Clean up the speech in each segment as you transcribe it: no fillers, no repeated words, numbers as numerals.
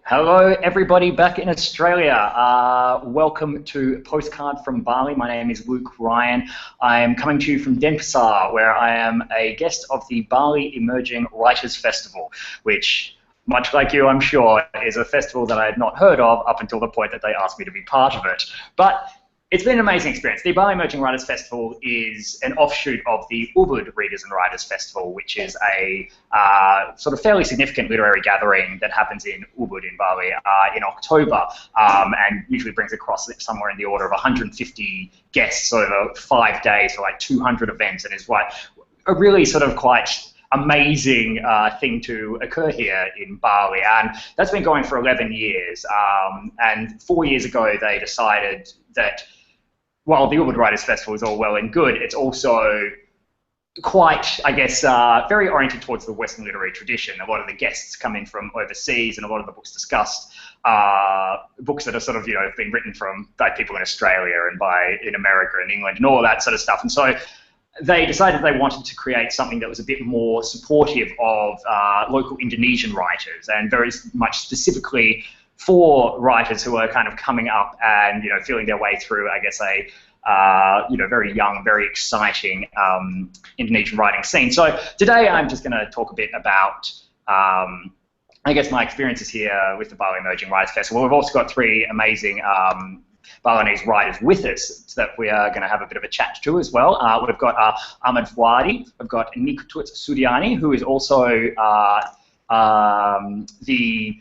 Hello, everybody back in Australia. Welcome to Postcard from Bali. My name is Luke Ryan. I am coming to you from Denpasar, where I am a guest of the Bali Emerging Writers Festival, which, much like you, I'm sure, is a festival that I had not heard of up until the point that they asked me to be part of it. But it's been an amazing experience. The Bali Emerging Writers Festival is an offshoot of the Ubud Readers and Writers Festival, which is a sort of fairly significant literary gathering that happens in Ubud in Bali in October, and usually brings across somewhere in the order of 150 guests over 5 days for like 200 events, and is like a really sort of quite amazing thing to occur here in Bali. And that's been going for 11 years. And 4 years ago, they decided that while the Ubud Writers Festival is all well and good, it's also quite, I guess, very oriented towards the Western literary tradition. A lot of the guests come in from overseas, and a lot of the books discussed are books that are sort of, have been written by people in Australia and in America and England and all of that sort of stuff. And so they decided they wanted to create something that was a bit more supportive of local Indonesian writers, and very much specifically for writers who are kind of coming up and feeling their way through, I guess, a very young, very exciting Indonesian writing scene. So today I'm just going to talk a bit about, I guess, my experiences here with the Bali Emerging Writers Festival. We've also got three amazing Balinese writers with us that we are going to have a bit of a chat to as well. We've got Ahmad Fuadi, we've got Ketut Sudiani, who is also the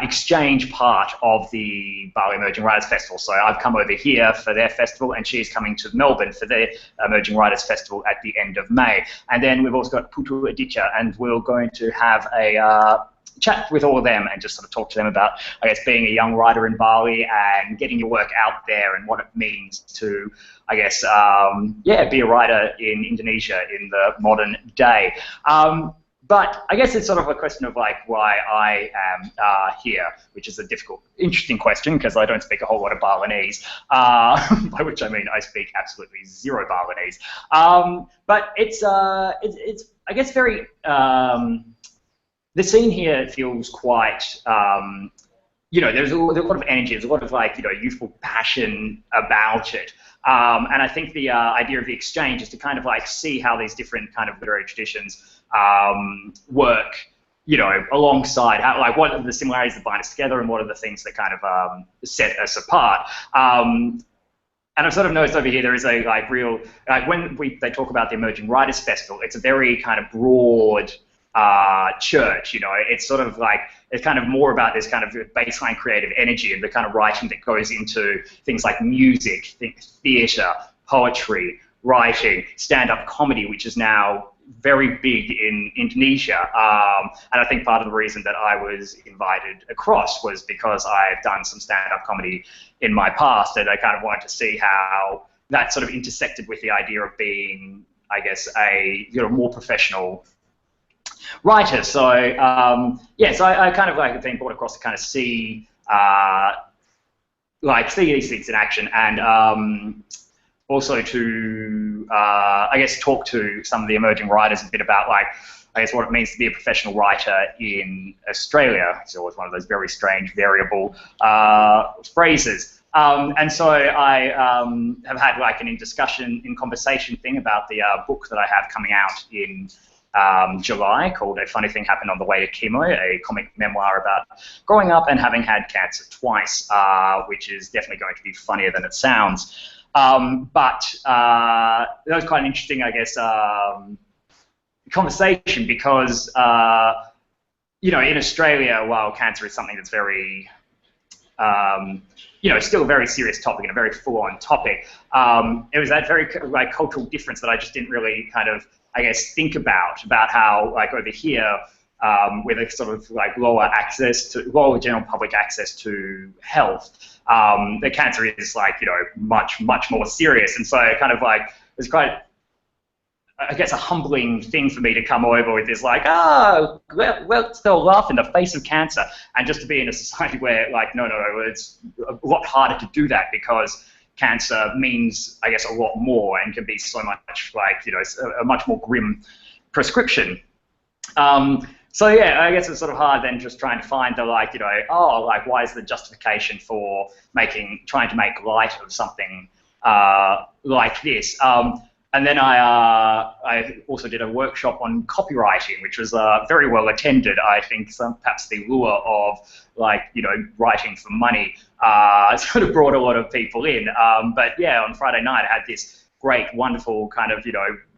exchange part of the Bali Emerging Writers Festival. So I've come over here for their festival, and she's coming to Melbourne for their Emerging Writers Festival at the end of May. And then we've also got Putu Aditya, and we're going to have a chat with all of them and just sort of talk to them about, I guess, being a young writer in Bali and getting your work out there and what it means to, I guess, be a writer in Indonesia in the modern day. But I guess it's sort of a question of like why I am here, which is a difficult, interesting question because I don't speak a whole lot of Balinese, by which I mean I speak absolutely zero Balinese. But it's I guess very, the scene here feels quite, there's a lot of energy, there's a lot of like, youthful passion about it. And I think the idea of the exchange is to kind of like see how these different kind of literary traditions work, alongside how, like, what are the similarities that bind us together, and what are the things that kind of set us apart. And I've sort of noticed over here there is a like real, like when they talk about the Emerging Writers Festival, it's a very kind of broad church. It's sort of like, it's kind of more about this kind of baseline creative energy and the kind of writing that goes into things like music, theatre, poetry, writing, stand-up comedy, which is now very big in Indonesia. And I think part of the reason that I was invited across was because I've done some stand-up comedy in my past, and I kind of wanted to see how that sort of intersected with the idea of being, I guess, a more professional writer. So so I kind of like been brought across to kind of see these things in action, and also to I guess talk to some of the emerging writers a bit about, like, I guess, what it means to be a professional writer in Australia. It's always one of those very strange, variable phrases. And so I have had like an in conversation thing about the book that I have coming out in July, called A Funny Thing Happened on the Way to Chemo, a comic memoir about growing up and having had cancer twice, which is definitely going to be funnier than it sounds. But that was quite an interesting, I guess, conversation because, in Australia, while cancer is something that's very, still a very serious topic and a very full-on topic, it was that very like cultural difference that I just didn't really kind of, I guess, think about how, like, over here, with a sort of like lower general public access to health, the cancer is like, much more serious. And so it kind of like, it's quite, I guess, a humbling thing for me to come over with this, like, let's still laugh in the face of cancer, and just to be in a society where, like, no, it's a lot harder to do that because cancer means, I guess, a lot more and can be so much like, a much more grim prescription. So yeah, I guess it's sort of hard then just trying to find the like, oh, like why is the justification for trying to make light of something like this? And then I also did a workshop on copywriting, which was very well attended. I think perhaps the lure of like, writing for money sort of brought a lot of people in. But yeah, on Friday night I had this great, wonderful kind of,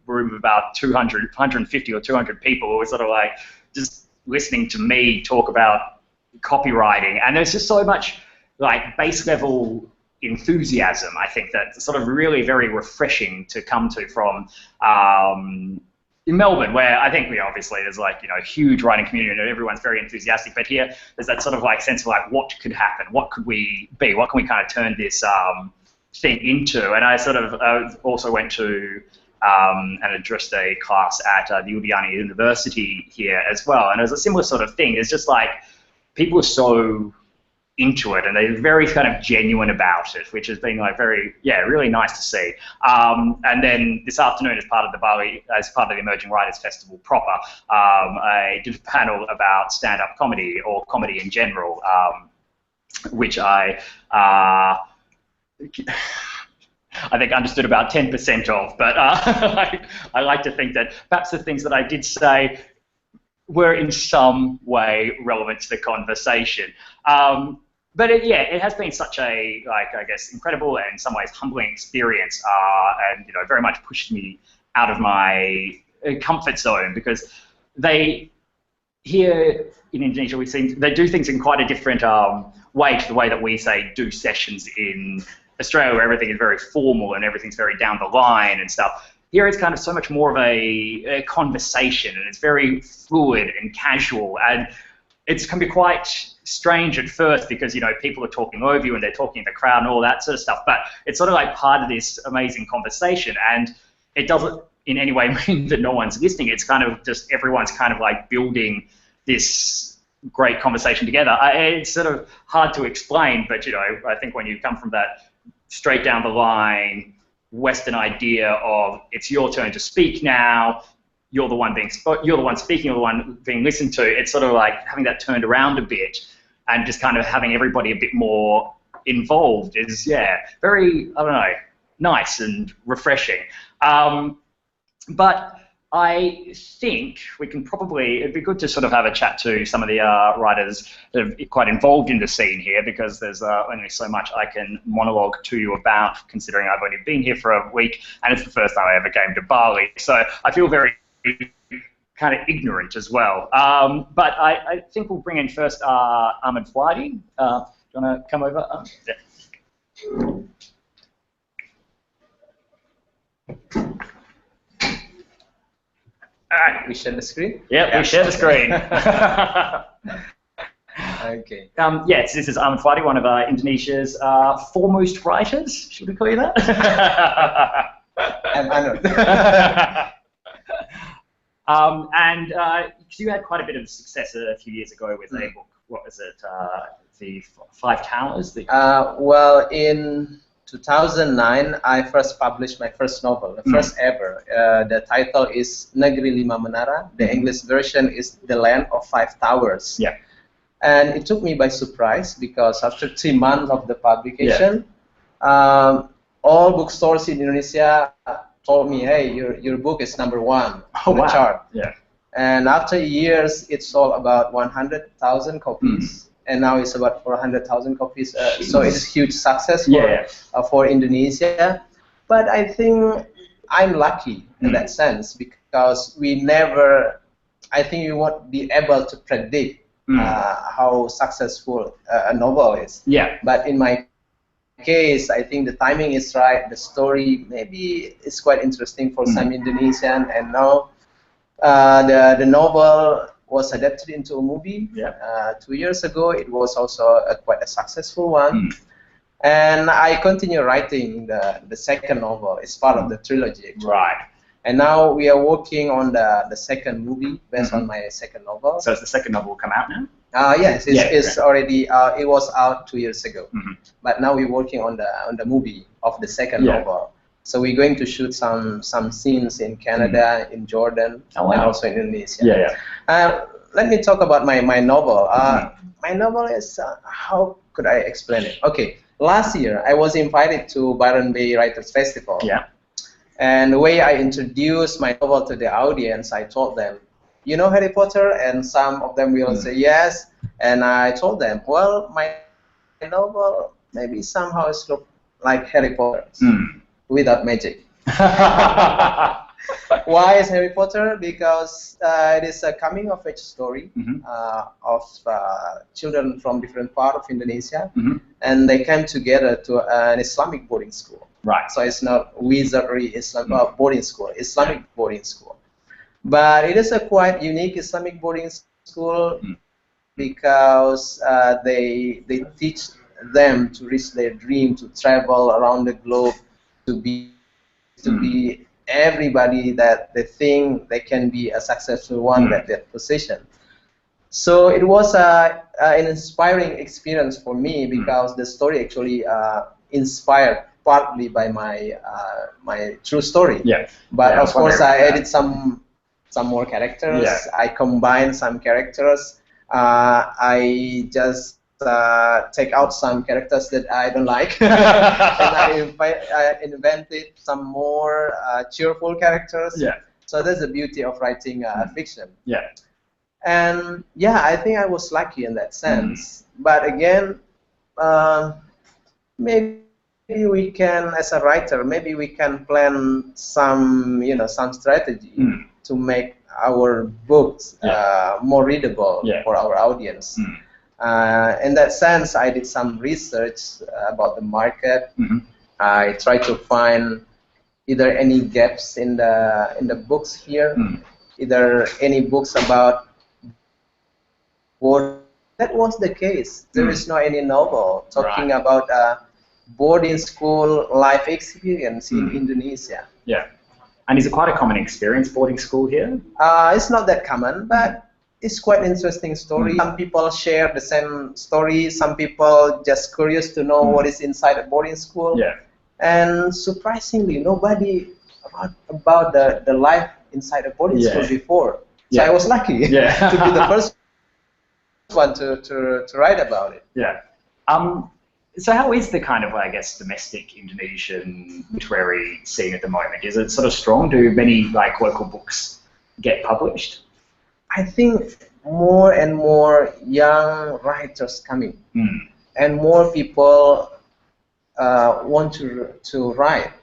room of about 200, 150 or 200 people who were sort of like just listening to me talk about copywriting. And there's just so much like base level enthusiasm, I think, that's sort of really very refreshing to come to from in Melbourne, where I think obviously there's like a huge writing community and everyone's very enthusiastic, but here there's that sort of like sense of like what could happen, what could we be, what can we kind of turn this thing into. And I sort of also went to and addressed a class at the Udayana University here as well, and it was a similar sort of thing. It's just like people are so into it, and they're very kind of genuine about it, which has been like really nice to see. And then this afternoon, as part of the Emerging Writers Festival proper, I did a panel about stand-up comedy or comedy in general, which I think understood about 10% of, but I like to think that perhaps the things that I did say were in some way relevant to the conversation. But it has been such a, I guess, incredible and in some ways humbling experience, and very much pushed me out of my comfort zone, because here in Indonesia they do things in quite a different way to the way that we say do sessions in Australia, where everything is very formal and everything's very down the line and stuff. Here it's kind of so much more of a conversation, and it's very fluid and casual, and it can be quite strange at first because people are talking over you and they're talking in the crowd and all that sort of stuff, but it's sort of like part of this amazing conversation, and it doesn't in any way mean that no one's listening. It's kind of just everyone's kind of like building this great conversation together. It's sort of hard to explain, but I think when you come from that straight down the line Western idea of it's your turn to speak now, you're the one speaking, you're the one being listened to, it's sort of like having that turned around a bit and just kind of having everybody a bit more involved is very, I don't know, nice and refreshing. But I think we can it'd be good to sort of have a chat to some of the writers that are quite involved in the scene here, because there's only so much I can monologue to you about, considering I've only been here for a week and it's the first time I ever came to Bali. So I feel very kind of ignorant as well. But I think we'll bring in first Ahmad Fuadi. Do you want to come over? Yeah. We share the screen? Yeah, we share the screen. Okay. Yes, this is Ahmad Fuadi, one of Indonesia's foremost writers. Should we call you that? I'm honored. And you had quite a bit of success a few years ago with a book. What was it? The Five Towers? Well, in 2009, I first published my first novel, the first ever. The title is Negeri Lima Menara. The English version is The Land of Five Towers. Yeah. And it took me by surprise, because after 3 months of the publication, all bookstores in Indonesia told me, hey, your book is #1 on the chart. Yeah. And after years, it sold about 100,000 copies. And now it's about 400,000 copies. So it's a huge success for Indonesia. But I think I'm lucky in that sense, because I think we won't be able to predict how successful a novel is. Yeah. But in my case, I think the timing is right. The story maybe is quite interesting for some Indonesian, and now the novel was adapted into a movie 2 years ago. It was also quite a successful one. And I continue writing the second novel. It's part of the trilogy, actually. Right. And now we are working on the second movie based on my second novel. So is the second novel come out now? Yes, it's already. It was out 2 years ago. But now we're working on the movie of the second novel. So we're going to shoot some scenes in Canada, in Jordan, and also in Indonesia. let me talk about my novel. My novel is, how could I explain it? Okay, last year I was invited to Byron Bay Writers Festival. Yeah. And the way I introduced my novel to the audience, I told them, you know Harry Potter? And some of them will say yes. And I told them, well, my novel maybe somehow is look like Harry Potter without magic. Why is Harry Potter? Because it is a coming-of-age story of children from different parts of Indonesia, and they came together to an Islamic boarding school. Right. So it's not wizardry Islamic boarding school, Islamic boarding school. But it is a quite unique Islamic boarding school because they teach them to reach their dream, to travel around the globe, to be everybody that they think they can be a successful one at that position. So it was an inspiring experience for me because the story actually inspired partly by my true story. Yeah. But yeah, of course I added some more characters. Yeah. I combined some characters. I just take out some characters that I don't like, and I invented some more cheerful characters. Yeah. So that's the beauty of writing fiction. Yeah. And yeah, I think I was lucky in that sense. But again, maybe we can, as a writer, maybe we can plan some, some strategy to make our books more readable for our audience. In that sense, I did some research about the market. I tried to find either any gaps in the books here, either any books about board. That was the case. There is no any novel talking about boarding school life experience in Indonesia. Yeah. And is it quite a common experience, boarding school here? It's not that common, but it's quite an interesting story. Some people share the same story. Some people just curious to know what is inside a boarding school. Yeah. And surprisingly, nobody about the life inside a boarding school before. So I was lucky to be the first one to write about it. Yeah. So how is the kind of, I guess, domestic Indonesian literary scene at the moment? Is it sort of strong? Do many local books get published? I think more and more young writers coming, and more people want to write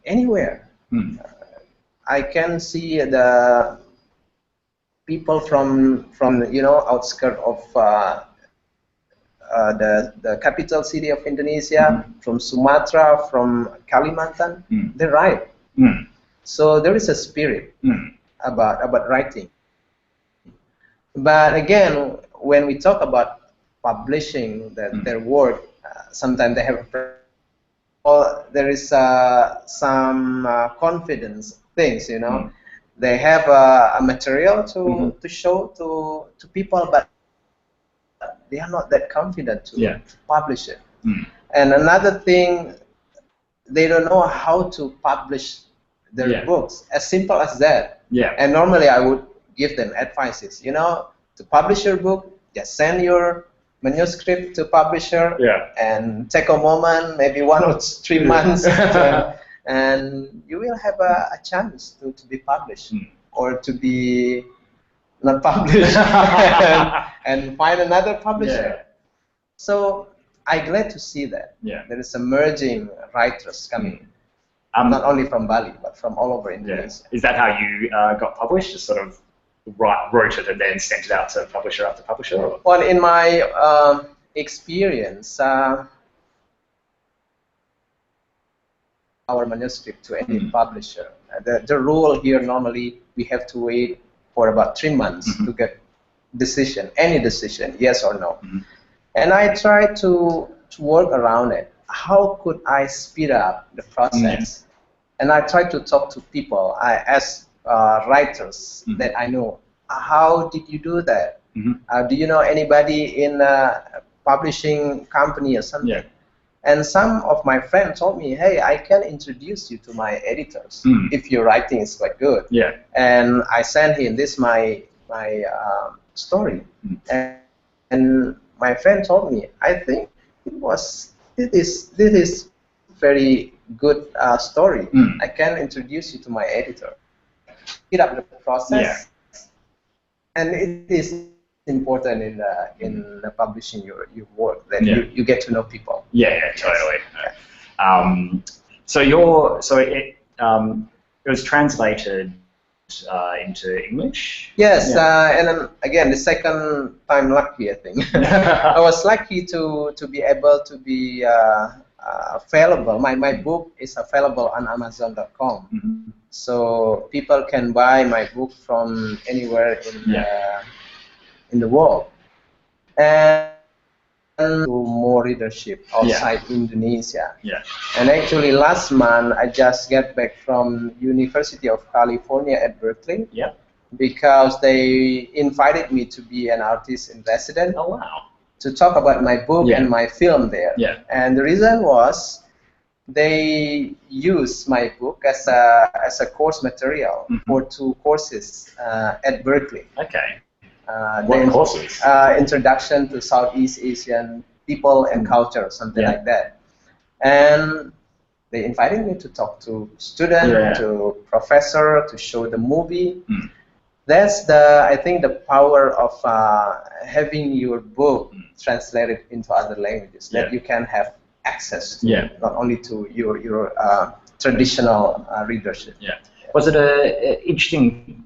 anywhere. I can see the people from outskirts of the capital city of Indonesia, from Sumatra, from Kalimantan, they write. So there is a spirit about writing. But again, when we talk about publishing their work, sometimes they have there is some confidence things, They have a material to show to people, but they are not that confident to publish it. And another thing, they don't know how to publish their books. As simple as that. And normally I would give them advices. To publish your book, just send your manuscript to publisher and take a moment, maybe 1 or 3 months, and you will have a chance to be published or to be not published and find another publisher. So I'm glad to see that there is emerging writers coming, not only from Bali but from all over Indonesia. Is that how you got published? Just sort of wrote it and then sent it out to publisher after publisher? Or? Well, in my experience, our manuscript to any publisher. The rule here, normally we have to wait for about 3 months to get any decision, yes or no. And I try to work around it. How could I speed up the process? And I try to talk to people. I ask writers that I know, how did you do that? Do you know anybody in a publishing company or something? And some of my friends told me, hey, I can introduce you to my editors if your writing is quite good. Yeah. And I sent him this my story. And my friend told me, I think this is very good story. I can introduce you to my editor. Speed up the process. And it is important in the publishing your work that you get to know people. Yeah, totally. So it was translated into English. Yes, and then again the second time lucky, I think. I was lucky to be able to be available. My book is available on Amazon.com. So people can buy my book from anywhere in the world, and to more readership outside Indonesia. And actually last month I just got back from University of California at Berkeley because they invited me to be an artist in residence to talk about my book and my film there. And the reason was they used my book as a course material for 2 courses at Berkeley. What courses? Introduction to Southeast Asian people and culture, something like that. And they invited me to talk to students, to professor, to show the movie. That's I think the power of having your book translated into other languages, that you can have access to, not only to your traditional readership. Was it a interesting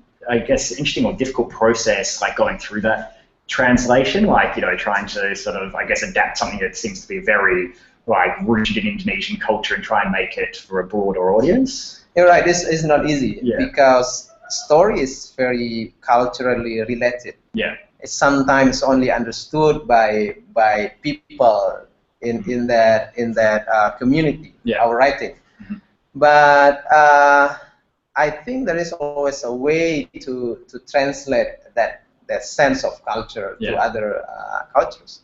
or difficult process, like going through that translation, like, trying to sort of, I guess, adapt something that seems to be very, like, rooted in Indonesian culture and try and make it for a broader audience? You're right, this is not easy because story is very culturally related. It's sometimes only understood by people in that community, our writing. But I think there is always a way to translate that sense of culture to other cultures.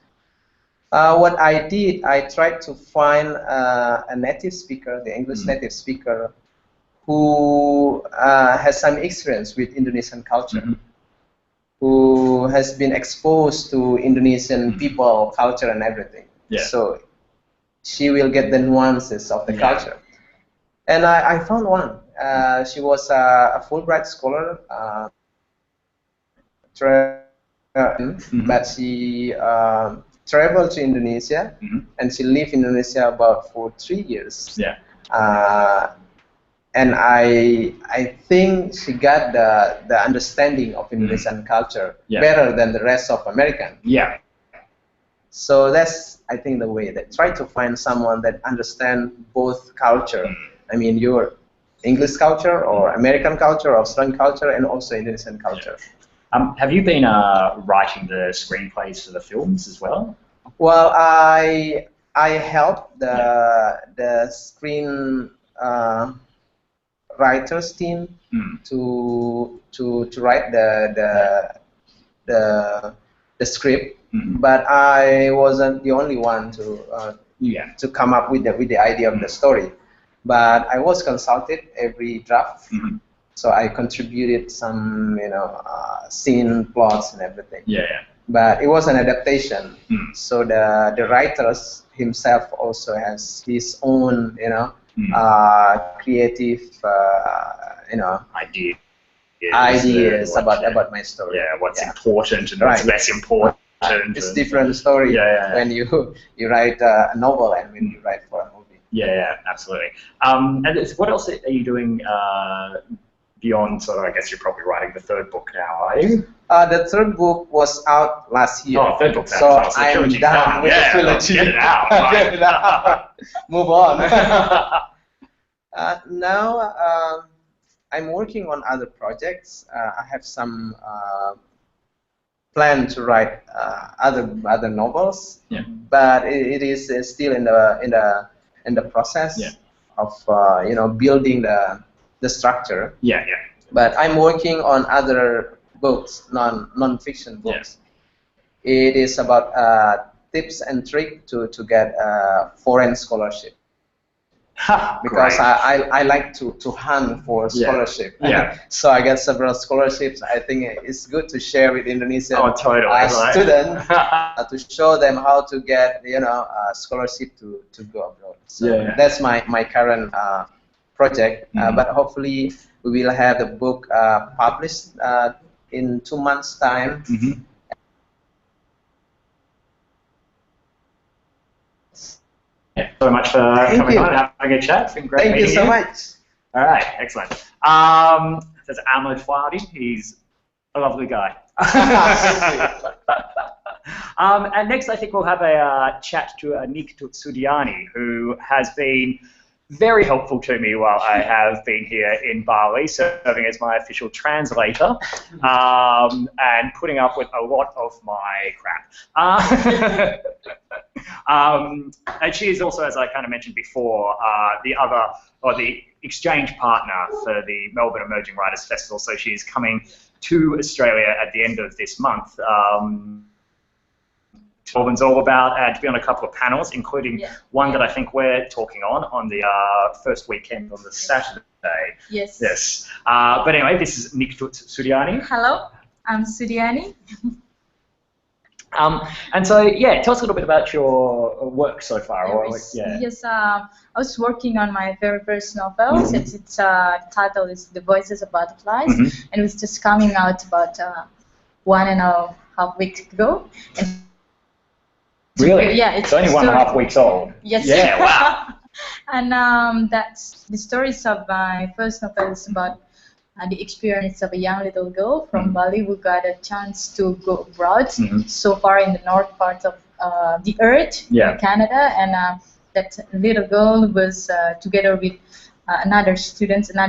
What I did, I tried to find a native speaker, the English native speaker, who has some experience with Indonesian culture, who has been exposed to Indonesian people, culture, and everything. So she will get the nuances of the culture. And I found one. She was a Fulbright scholar, but she traveled to Indonesia, and she lived in Indonesia for 3 years. And I think she got the understanding of Indonesian culture better than the rest of American. So that's, I think, the way, that try to find someone that understands both culture. I mean, your English culture or American culture or Australian culture, and also Indonesian culture. Have you been writing the screenplays for the films as well? Well, I helped the screen writers team to write the script, but I wasn't the only one to come up with the idea of the story. But I was consulted every draft, so I contributed some scene plots and everything. But it was an adaptation, so the writers himself also has his own creative ideas about my story. What's important and what's less important. It's different story when you write a novel and when you write for a movie. Absolutely. And what else are you doing beyond sort of, I guess you're probably writing the 3rd book now, are you? The 3rd book was out last year. Oh, 3rd book. So I'm done with the trilogy. Get it out. Get it out. Move on. Now I'm working on other projects. I have some plan to write other novels, but it is still in the process of building the structure. But I'm working on other books, non-fiction books. It is about tips and trick to get a foreign scholarship. Because I like to hunt for scholarship. So I get several scholarships. I think it's good to share with Indonesian students to show them how to get a scholarship to go abroad. So that's my current project. But hopefully we will have the book published in 2 months' time. So much for coming on and having a chat. It's been great meeting you. Thank you so much. All right, excellent. There's Ahmad Fuadi. He's a lovely guy. And next, I think we'll have a chat to Ketut Sudiani, who has been very helpful to me while I have been here in Bali, serving as my official translator and putting up with a lot of my crap. And she is also, as I kind of mentioned before, the exchange partner for the Melbourne Emerging Writers Festival. So she's coming to Australia at the end of this month. Melbourne's all about to be on a couple of panels, including one that I think we're talking on the first weekend on the Saturday. Yes. Yes. But anyway, this is Ketut Sudiani. Hello, I'm Sudiani. And so, yeah, tell us a little bit about your work so far. Yes, I was working on my very first novel. Its title is The Voices of Butterflies, and it was just coming out about 1.5 weeks ago. And really? Yeah, it's only 1.5 weeks old. Yes. Yeah, wow. And that's the stories of my first novel is about the experience of a young little girl from Bali who got a chance to go abroad, so far in the north part of the earth, in Canada, and that little girl was together with another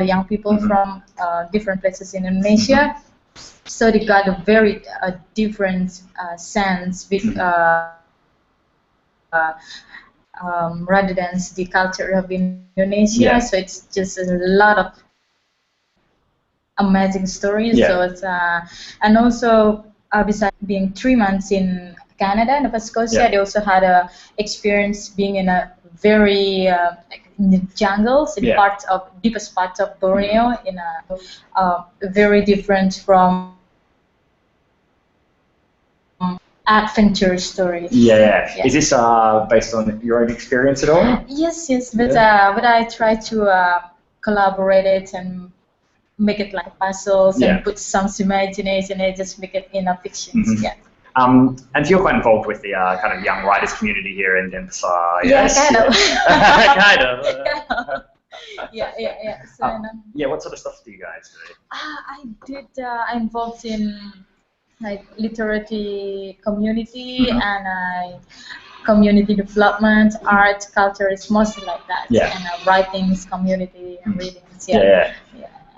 young people from different places in Indonesia. So they got a very different sense with rather than the culture of Indonesia. So it's just a lot of amazing stories. So it's, and also besides being 3 months in Canada, Nova Scotia, they also had a experience being in a very in the jungles, in deepest parts of Borneo, in a very different from adventure story. Is this based on your own experience at all? Yes, but I try to collaborate it and make it like puzzles and put some imagination and just make it in a fiction. And so you're quite involved with the kind of young writers community here in Denpasar. Kind of. Kind of. So, what sort of stuff do you guys do? I'm involved in like literary community and community development, art, culture is mostly like that. And writings, community, and readings.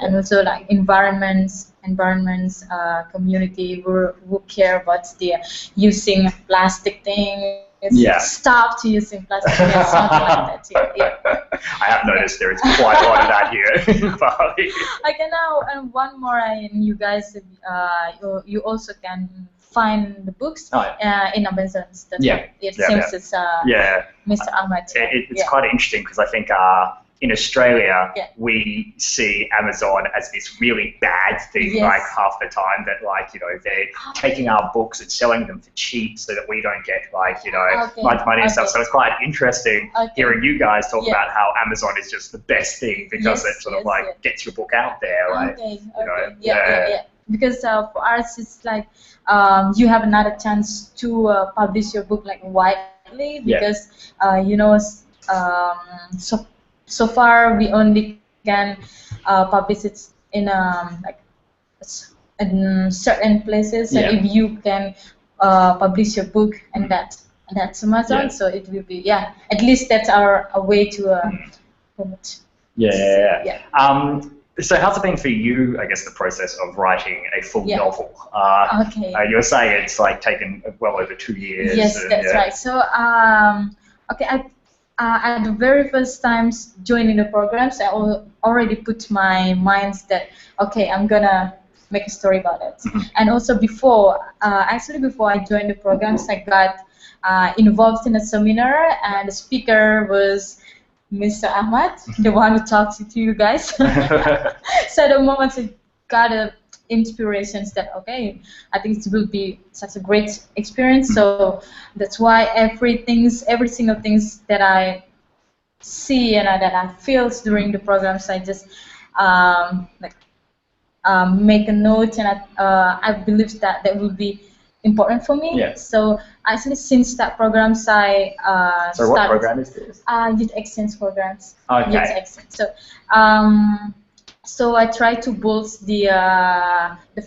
And also like environments, community who care about the using plastic things. Stop to using plastic things, something like that. I have noticed there is quite a lot of that here in Bali. Okay, now and one more, and you guys, you also can find the books in Amazon's. It seems it's Mr. Ahmad. It's quite interesting because I think in Australia we see Amazon as this really bad thing, like half the time that they're taking our books and selling them for cheap so that we don't get much money and stuff. So it's quite interesting hearing you guys talk about how Amazon is just the best thing because it sort of gets your book out there. Because for us it's like you have another chance to publish your book like widely because so far we only can publish it in in certain places. So if you can publish your book and that's Amazon, so it will be at least that's a way to promote. So how's it been for you, I guess, the process of writing a full novel? You were saying it's like taken well over 2 years. Yes, that's right. So at the very first times joining the programs, I already put my mind that I'm gonna make a story about it. And also before actually before I joined the programs, I got involved in a seminar, and the speaker was Mr. Ahmad, the one who talks to you guys. So the moment I got a inspirations that okay, I think it will be such a great experience. So that's why every single things that I see and that I feel during the programs, I just make a note, and I believe that will be important for me. Yeah. So actually, since that programs, I So what program is this? Youth exchange programs. Okay. Youth exchange. So so I try to build the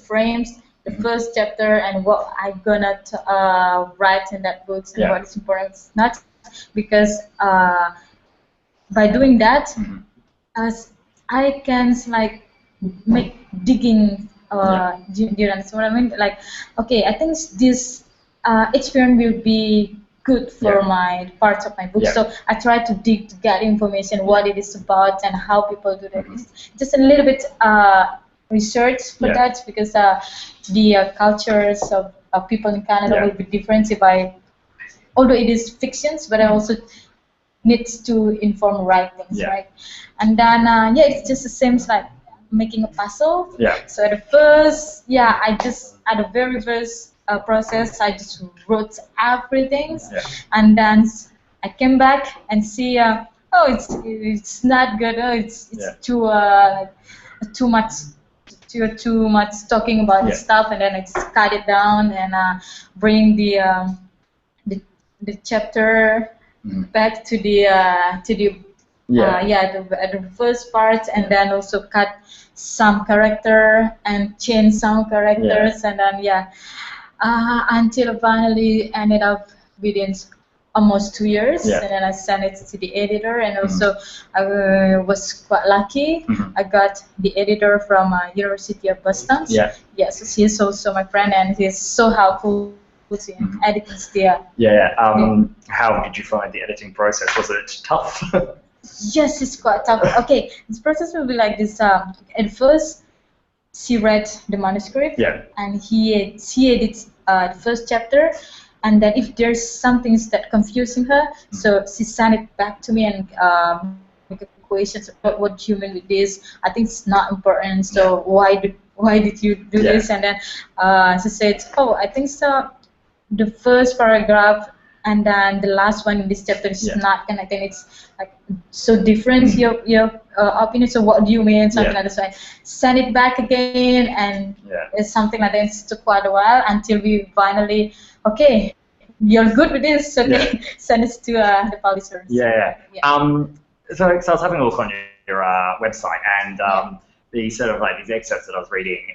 frames, the first chapter, and what I'm gonna write in that book, and what is important, not because by doing that, as I can like make digging. Do you understand what I mean? Like, okay, I think this experience will be good for my parts of my book. So I try to dig to get information, what it is about, and how people do that. Just a little bit research for that, because the cultures of people in Canada will be different. Although it is fictions, but I also needs to inform right things, right? And then it's just the same like making a puzzle. So at the first, at the very first process, I just wrote everything, and then I came back and see, oh, it's not good. Oh, it's too much talking about this stuff, and then I just cut it down and bring the chapter back to the first part, and then also cut some character and change some characters, and then until finally ended up within almost 2 years, and then I sent it to the editor, and also I was quite lucky. I got the editor from University of Boston. So he's also my friend, and he's so helpful in editing still. How did you find the editing process? Was it tough? Yes, it's quite tough. Okay, this process will be like this. At first, she read the manuscript, and he edits the first chapter, and then if there's something that confusing her, so she sent it back to me and make a questions about what you mean with this. I think it's not important. So why did you do this? And then she said, oh, I think so. The first paragraph and then the last one in this chapter is not connected. It's like so different. Your opinion. So what do you mean? Something like that. So I send it back again, and it's something like that. It took quite a while until we finally, okay, you're good with this. Okay, send it to the publishers. So I was having a look on your website, and the sort of like these excerpts that I was reading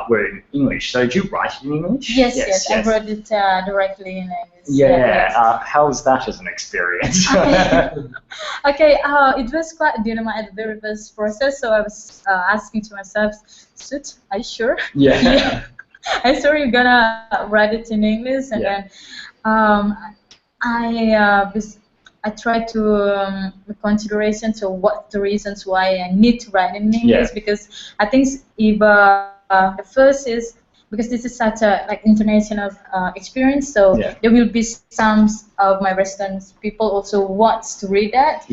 were in English. So did you write it in English? Yes. I wrote it directly in English. How was that as an experience? Okay, it was quite a dilemma at the very first process. So I was asking to myself, Sut, are you sure? I'm sure you're gonna write it in English, and then I tried to consideration. So what the reasons why I need to write in English? Because I think if the first is because this is such a like international experience. So there will be some of my Western people also wants to read that.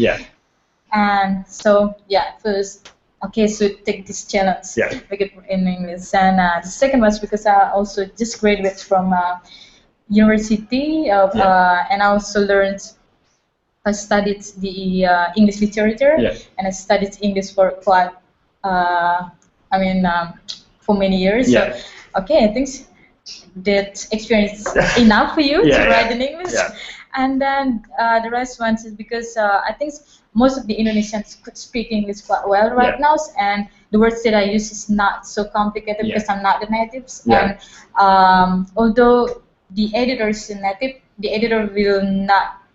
And so first. Okay, so take this challenge, make it in English. And the second was because I also just graduated from university of, and I also I studied the English literature, and I studied English for quite, for many years. So, okay, I think that experience is enough for you to write in English. And then the rest ones is because I think most of the Indonesians could speak English quite well right now, and the words that I use is not so complicated because I'm not the natives. And although the editor is a native, the editor will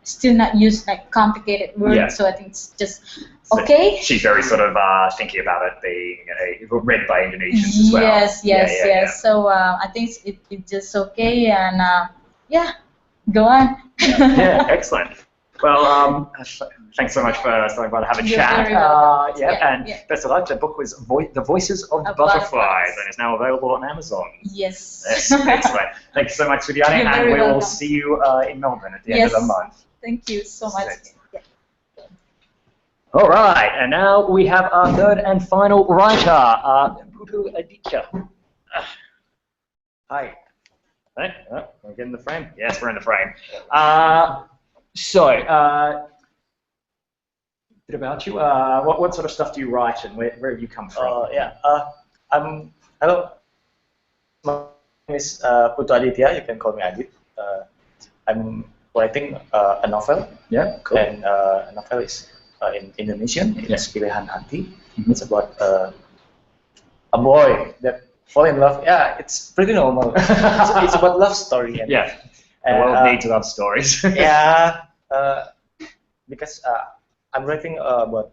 still not use like complicated words. So I think it's just okay. So she's very sort of thinking about it being read by Indonesians as well. Yes. So I think it's just okay, and go on. Excellent. Well, thanks so much for stopping by to have a chat. And best of luck. The book was The Voices of Butterflies, and it's now available on Amazon. Yes. Excellent. Thank you so much, Sudiani, and we will see you in Melbourne at the end of the month. Thank you so much. All right, and now we have our third and final writer, Putu Aditya. Hi. Hey, we're getting the frame? Yes, we're in the frame. Bit about you. What sort of stuff do you write, and where have you come from? Hello. My name is Putu Aditya. You can call me Adit. I'm writing a novel. Yeah, cool. And a novel is in Indonesian. It's Pilihan Hati. It's about a boy that fall in love. Yeah, it's pretty normal. It's about love story. And, the world needs love stories. Because I'm writing about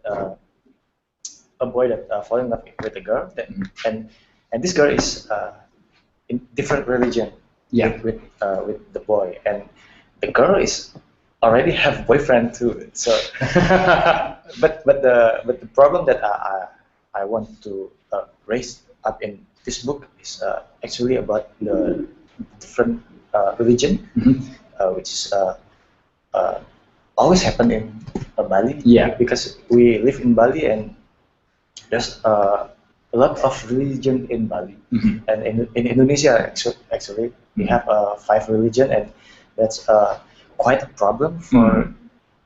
a boy that fall in love with a girl, and this girl is in different religion with the boy, and the girl is already have boyfriend too. So, but the problem that I want to raise up in this book is actually about the different religion, which is always happen in Bali. Because we live in Bali and there's a lot of religion in Bali, and in Indonesia actually we have 5 religion, and that's quite a problem for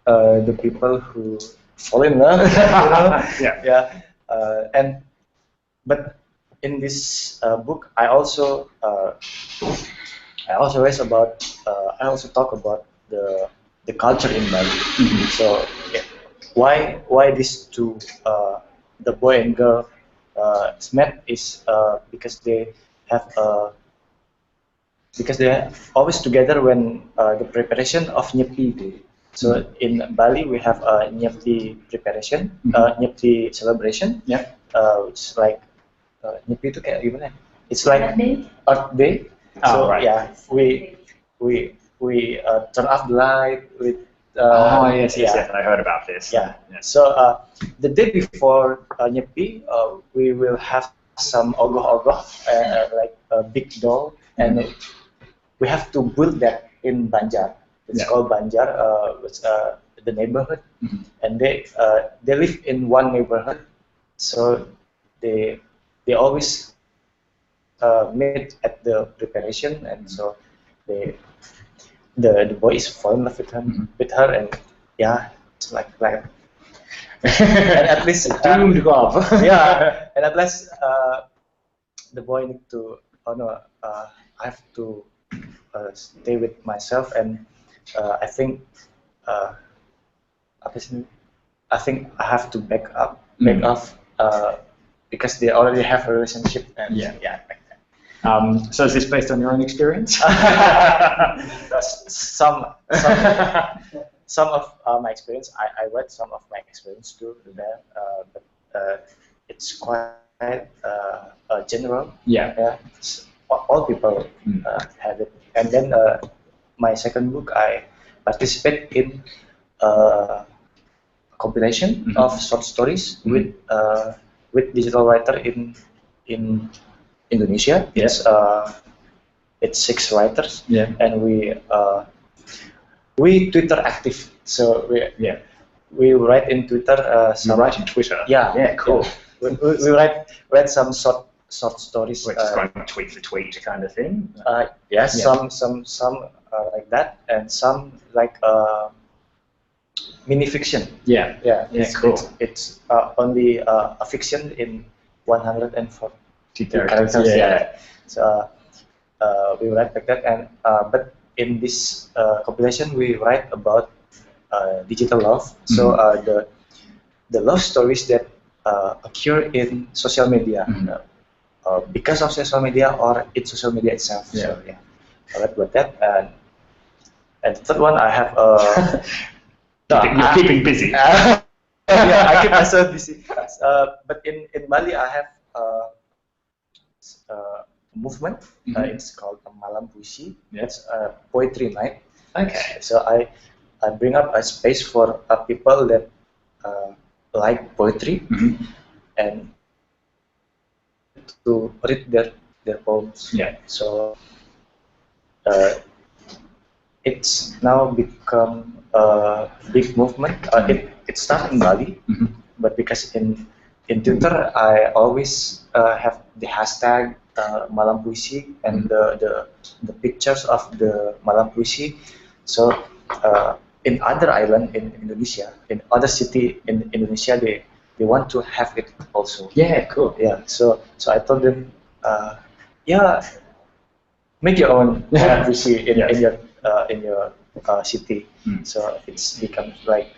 the people who fall in love. But in this book, I also talk about the culture in Bali. So why these two, the boy and girl, met is because they have always together when the preparation of Nyepi. So in Bali we have Nyepi preparation, Nyepi celebration, which is like Nyepi itu kayak gimana? It's like Earth Day. So we turn off the light with. Yes, I heard about this. So the day before Nyepi, we will have some ogoh-ogoh, like a big doll, and we have to build that in Banjar. It's called Banjar, it's the neighborhood, and they live in one neighborhood, so they always meet at the preparation, and so the boy is fall in love with her, and it's like and at least doomed love. And at least the boy need to I have to stay with myself, and I think I have to back off because they already have a relationship, and like that. So is this based on your own experience? Some of my experience. I read some of my experience too there, but it's quite general. All people have it. And then my second book, I participate in a compilation of short stories with digital writer in Indonesia. It's 6 writers, and we Twitter active. So we write in Twitter. You write in Twitter? Cool. We write some short stories. Which is going tweet for tweet kind of thing. Some like that, and some like mini fiction. Cool. It's only a fiction in 140 characters. So we write like that, and but in this compilation we write about digital love. So the love stories that occur in social media, because of social media or in social media itself. So I write about that, and the third one I have. You're keeping busy. I keep myself busy. But in Bali I have a movement. It's called Malam Puisi. It's a poetry night. Okay. So I bring up a space for people that like poetry and to read their poems. Yeah. So it's now become a big movement. It started in Bali, but because in Twitter I always have the hashtag Malam Puisi and the pictures of the Malam Puisi. So in other island in Indonesia, in other city in Indonesia, they want to have it also. Yeah, cool. Yeah. So I told them, yeah, make your own Malam Puisi in your city. So it's become like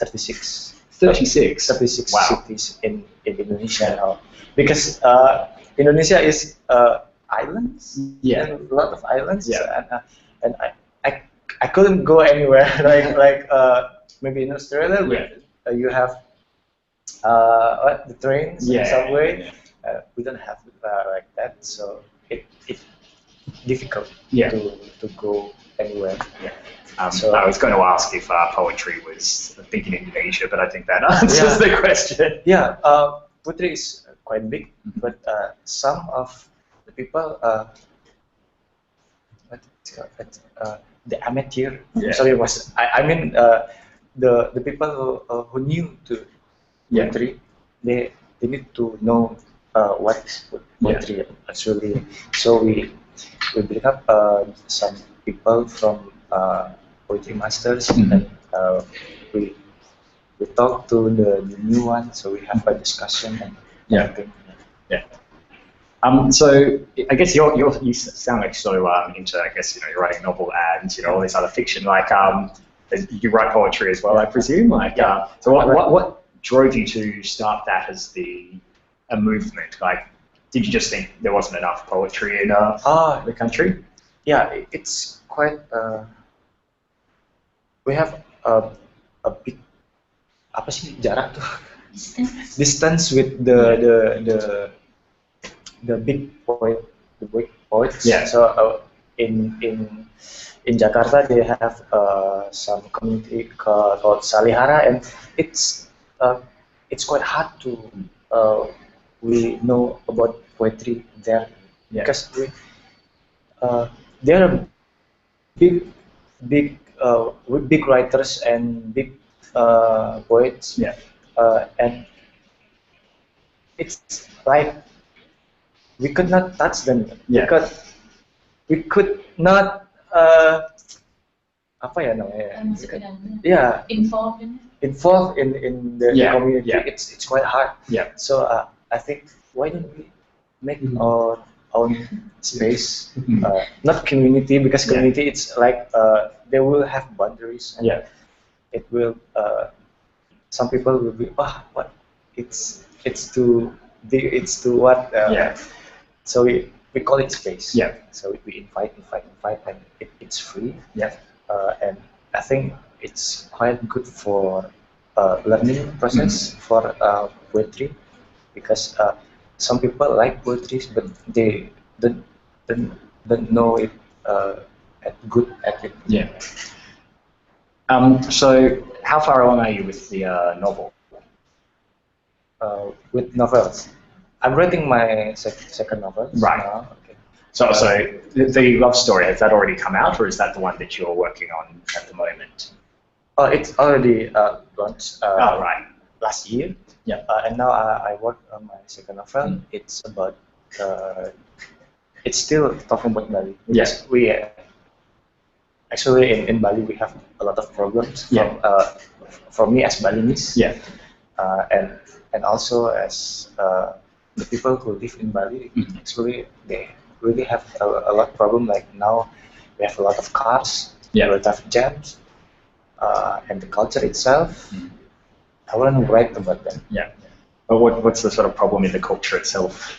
36 Wow. cities in Indonesia now. Because Indonesia is islands, and a lot of islands, and I couldn't go anywhere like maybe in Australia where you have the trains and subway. We don't have like that, so it's difficult to go anywhere. So I was going to ask if poetry was big in Indonesia, but I think that answers the question. Yeah, poetry is quite big, but some of the people, the amateur. Sorry, I mean the people who new to poetry, they need to know what is poetry actually. So we bring up some people from poetry masters, and we talk to the new one, so we have a discussion and everything. So I guess you sound like so into, I guess, you're writing novel and all this other fiction. Like you write poetry as well, I presume. Like so what drove you to start that as a movement? Like, did you just think there wasn't enough poetry in the country? Yeah, it's quite. We have a big apa sih jarak tuh distance with the big poets. So in Jakarta they have some community called Salihara, and it's quite hard to we know about poetry there because there are big writers and big poets, and it's like we could not touch them because we could not apa ya namanya involve in the community. It's quite hard. So I think why don't we make our own space, not community, because community it's like they will have boundaries, and it will some people will be what it's too big, it's too what so we call it space. So we invite, and it's free. And I think it's quite good for learning process for poetry, because some people like poetry, but they don't know it good at it. So how far along are you with the novel? With novels, I'm writing my second novel now. So the love story, has that already come out, or is that the one that you're working on at the moment? It's already launched last year. And now I work on my second novel. It's about it's still talking about Bali. Yes, we actually in Bali we have a lot of problems. For me as Balinese. And also as the people who live in Bali, actually they really have a lot of problem. Like now we have a lot of cars, a lot of jams, and the culture itself. I want to write about that. But what's the sort of problem in the culture itself?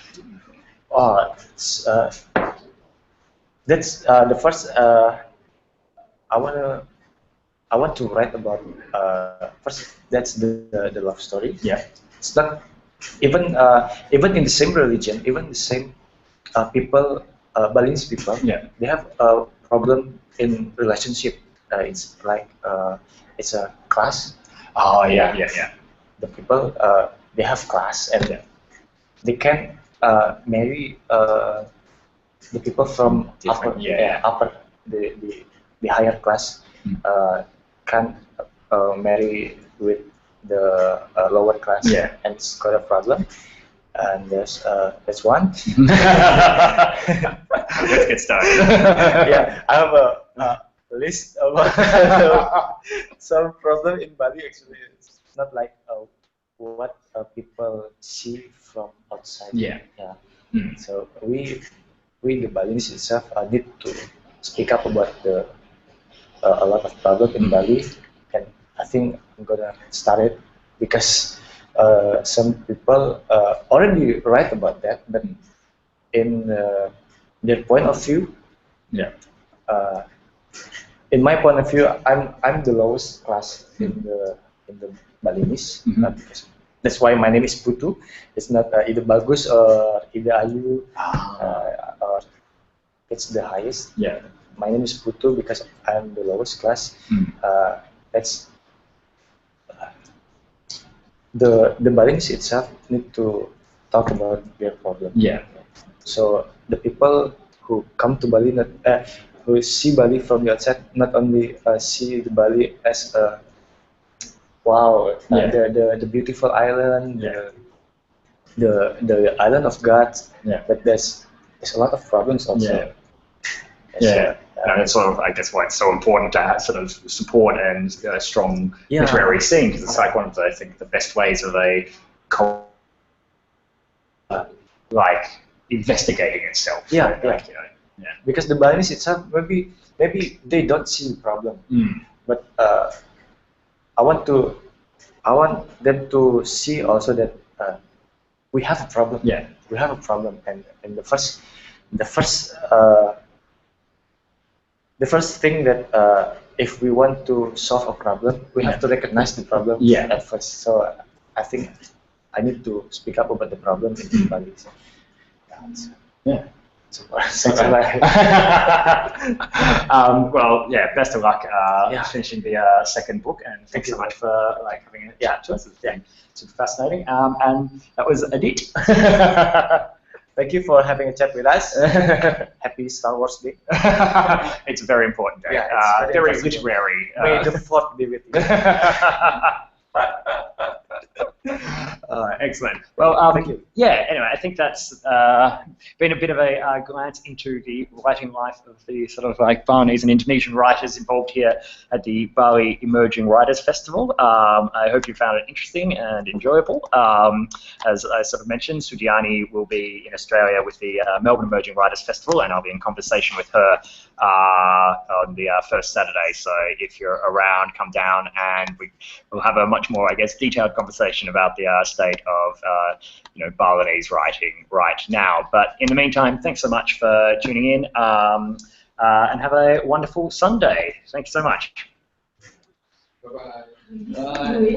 That's the first. I want to write about first. That's the love story. It's not even in the same religion, even the same people, Balinese people. They have a problem in relationship. it's like it's a class. Oh yeah, yeah, yeah. The people they have class and they can marry the people from upper the higher class can marry with the lower class, and it's got a problem. And there's one. Let's get started. Yeah, I have a list of some problem in Bali. Actually, it's not like what people see from outside. Yeah. So we the Balinese itself need to speak up about the a lot of problem in Bali, and I think I'm gonna start it because some people already write about that, but in their point of view, in my point of view, I'm the lowest class in the Balinese, because that's why my name is Putu. It's not either Bagus or either Ayu, or it's the highest. Yeah. My name is Putu because I'm the lowest class. That's the Balinese itself need to talk about their problem. Yeah. So the people who come to Bali, who see Bali from the outside, not only see the Bali as a the beautiful island, the island of God, but there's a lot of problems also. And it's sort of, I guess, why it's so important to have sort of support and strong literary scene, because it's like one of the, I think, the best ways of a like investigating itself. Because the Balinese itself, maybe they don't see the problem, but I want them to see also that we have a problem. We have a problem, and the first thing that if we want to solve a problem, we have to recognize the problem at first. So I think I need to speak up about the problem in Bali. Well, best of luck finishing the second book, and thanks so much for having a chat to us. It's been super fascinating, and that was Adit. Thank you for having a chat with us. Happy Star Wars Day. It's a very important day. Very literary. May the Fourth be with you. Excellent. Well, thank you. Anyway, I think that's been a bit of a glance into the writing life of the sort of like Balinese and Indonesian writers involved here at the Bali Emerging Writers Festival. I hope you found it interesting and enjoyable. As I sort of mentioned, Sudiani will be in Australia with the Melbourne Emerging Writers Festival, and I'll be in conversation with her on the first Saturday. So if you're around, come down, and we'll have a much more, I guess, detailed conversation about the state of Balinese writing right now. But in the meantime, thanks so much for tuning in, and have a wonderful Sunday. Thank you so much. Bye-bye. Bye.